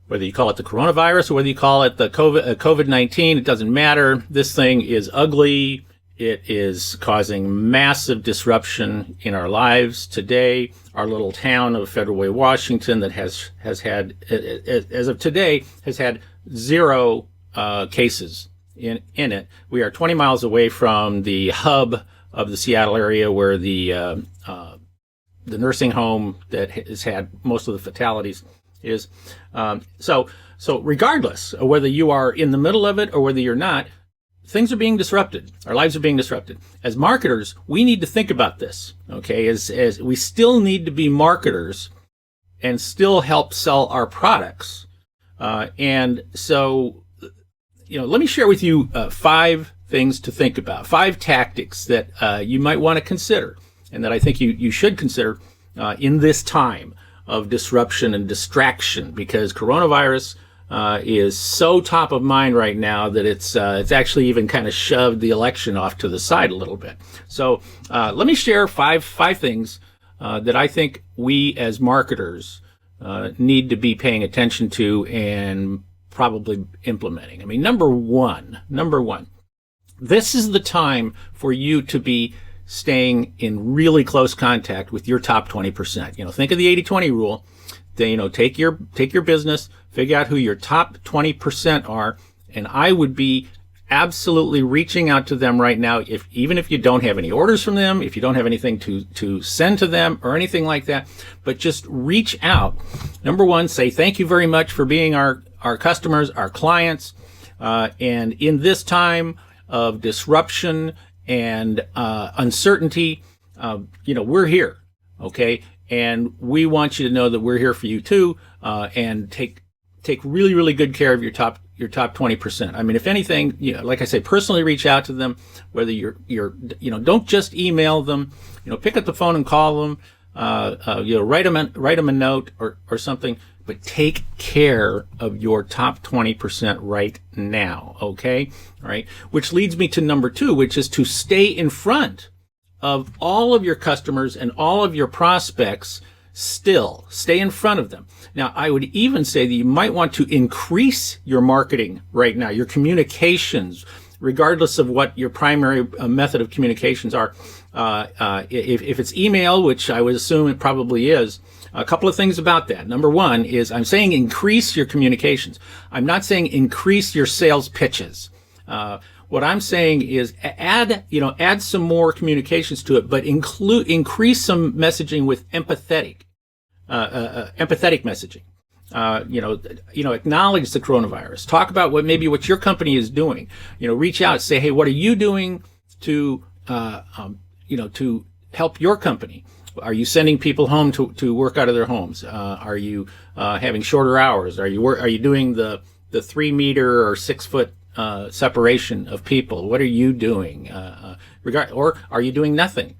Whether you call it the coronavirus or whether you call it the COVID-19, it doesn't matter. This thing is ugly. It is causing massive disruption in our lives today. Our little town of Federal Way, Washington, that has had, as of today, has had 0 cases in it. We are 20 miles away from the hub of the Seattle area, where the nursing home that has had most of the fatalities is. So regardless of whether you are in the middle of it or whether you're not, things are being disrupted. Our lives are being disrupted. As marketers, we need to think about this, okay? As we still need to be marketers and still help sell our products. And so, let me share with you 5 things to think about, 5 tactics that you might want to consider and that I think you should consider in this time of disruption and distraction, because coronavirus is so top of mind right now that it's actually even kind of shoved the election off to the side a little bit. So let me share five things that I think we as marketers need to be paying attention to and probably implementing. I mean, number one, this is the time for you to be staying in really close contact with your top 20%. Think of the 80-20 rule. Take your business, figure out who your top 20% are, and I would be absolutely reaching out to them right now, even if you don't have any orders from them, if you don't have anything to send to them or anything like that, but just reach out. Number one, say thank you very much for being our customers, our clients, and in this time of disruption and uncertainty, we're here, okay? And we want you to know that we're here for you too, and take really, really good care of your top 20%. I mean, if anything, like I say, personally reach out to them, whether you're don't just email them, pick up the phone and call them, write them a note or something, but take care of your top 20% right now. Okay. All right. Which leads me to number 2, which is to stay in front of all of your customers and all of your prospects. Still stay in front of them. Now, I would even say that you might want to increase your marketing right now, your communications, regardless of what your primary method of communications are. If it's email, which I would assume it probably is, a couple of things about that. Number one is I'm saying increase your communications. I'm not saying increase your sales pitches. What I'm saying is add some more communications to it, but increase some messaging with empathetic messaging. Acknowledge the coronavirus. Talk about what your company is doing. Reach out, say, hey, what are you doing to help your company? Are you sending people home to work out of their homes? Are you having shorter hours? Are you doing the 3 meter or 6 foot separation of people? What are you doing? Or are you doing nothing?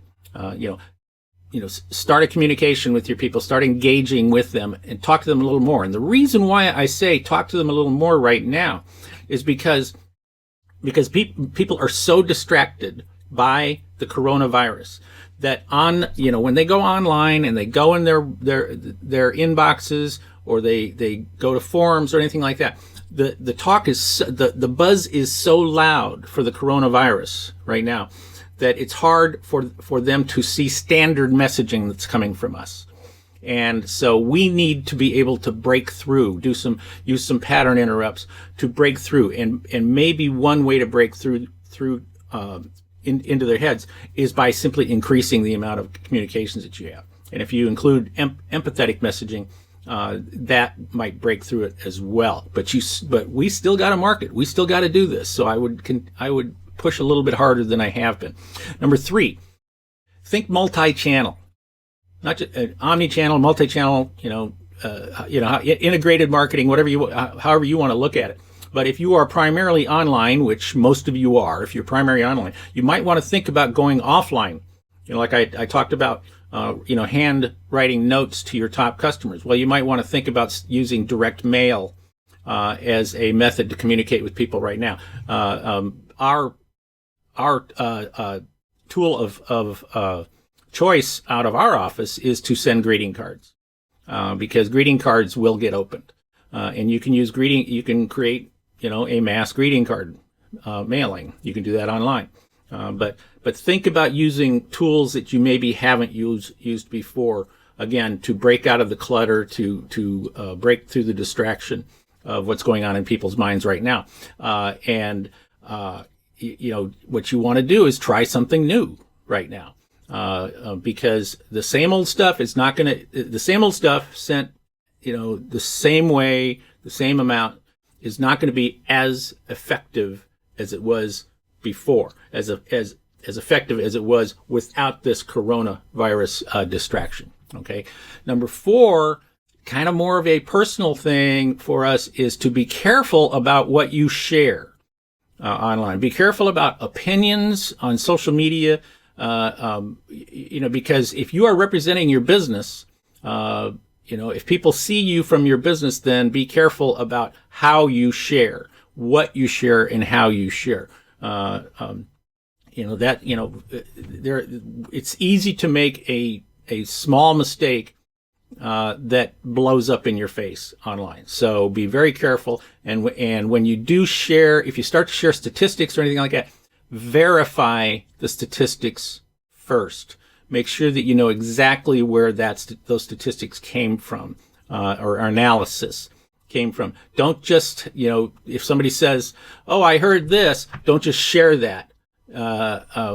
Start a communication with your people, start engaging with them and talk to them a little more. And the reason why I say talk to them a little more right now is because people are so distracted by the coronavirus that when they go online and they go in their inboxes or they go to forums or anything like that, the talk is the buzz is so loud for the coronavirus right now that it's hard for them to see standard messaging that's coming from us. And so we need to be able to break through, use some pattern interrupts to break through. And maybe one way to break through into their heads is by simply increasing the amount of communications that you have. And if you include empathetic messaging, that might break through it as well. But we still got to market. We still got to do this. So I would push a little bit harder than I have been. Number 3, think multi-channel, not just omni-channel, multi-channel. Integrated marketing, however you want to look at it. But if you are primarily online, which most of you are, if you're primarily online, you might want to think about going offline. Like I talked about, hand writing notes to your top customers. Well, you might want to think about using direct mail as a method to communicate with people right now. Our tool of choice out of our office is to send greeting cards, because greeting cards will get opened. And you can use greeting. You can create, a mass greeting card mailing. You can do that online. But think about using tools that you maybe haven't used before. Again, to break out of the clutter, to break through the distraction of what's going on in people's minds right now. What you want to do is try something new right now, because the same old stuff is not going to. The same old stuff sent, the same way, the same amount is not going to be as effective as it was before, as effective as it was without this coronavirus distraction. Okay. Number 4, kind of more of a personal thing for us, is to be careful about what you share online. Be careful about opinions on social media, because if you are representing your business, if people see you from your business, then be careful about how you share, what you share, and how you share. It's easy to make a small mistake that blows up in your face online. So be very careful. And when you do share, if you start to share statistics or anything like that, verify the statistics first. Make sure that you know exactly where those statistics came from, or analysis came from. Don't just, if somebody says, "Oh, I heard this," don't just share that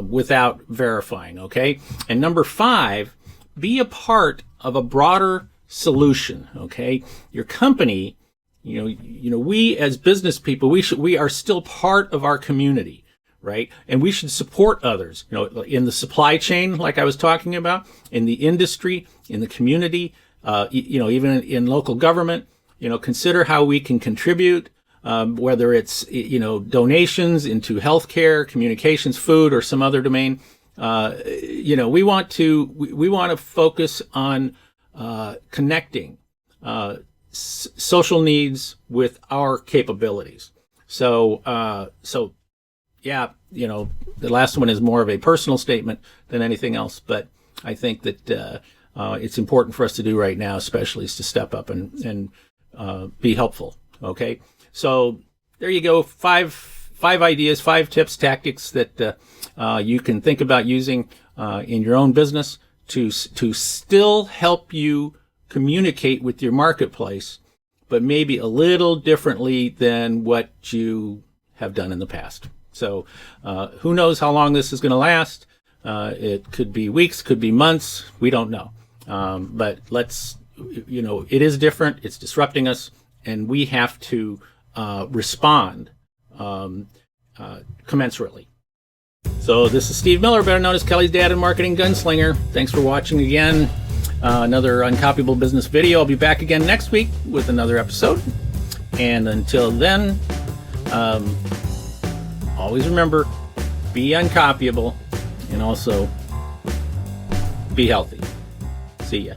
without verifying. Okay. And number 5, be a part of a broader solution. Okay. Your company, we as business people, we are still part of our community, right? And we should support others, in the supply chain, like I was talking about, in the industry, in the community, even in local government. Consider how we can contribute, whether it's, donations into healthcare, communications, food, or some other domain. We want to focus on connecting social needs with our capabilities. So yeah, the last one is more of a personal statement than anything else, but I think that it's important for us to do right now, especially, is to step up and be helpful. Okay, so there you go. Five ideas, 5 tips, tactics that you can think about using in your own business to still help you communicate with your marketplace, but maybe a little differently than what you have done in the past. So who knows how long this is going to last? It could be weeks, could be months. We don't know. But it is different. It's disrupting us, and we have to respond commensurately. So this is Steve Miller, better known as Kelly's Dad and Marketing Gunslinger. Thanks for watching again. Another Uncopyable Business video. I'll be back again next week with another episode. And until then, always remember, be uncopyable and also be healthy. See ya.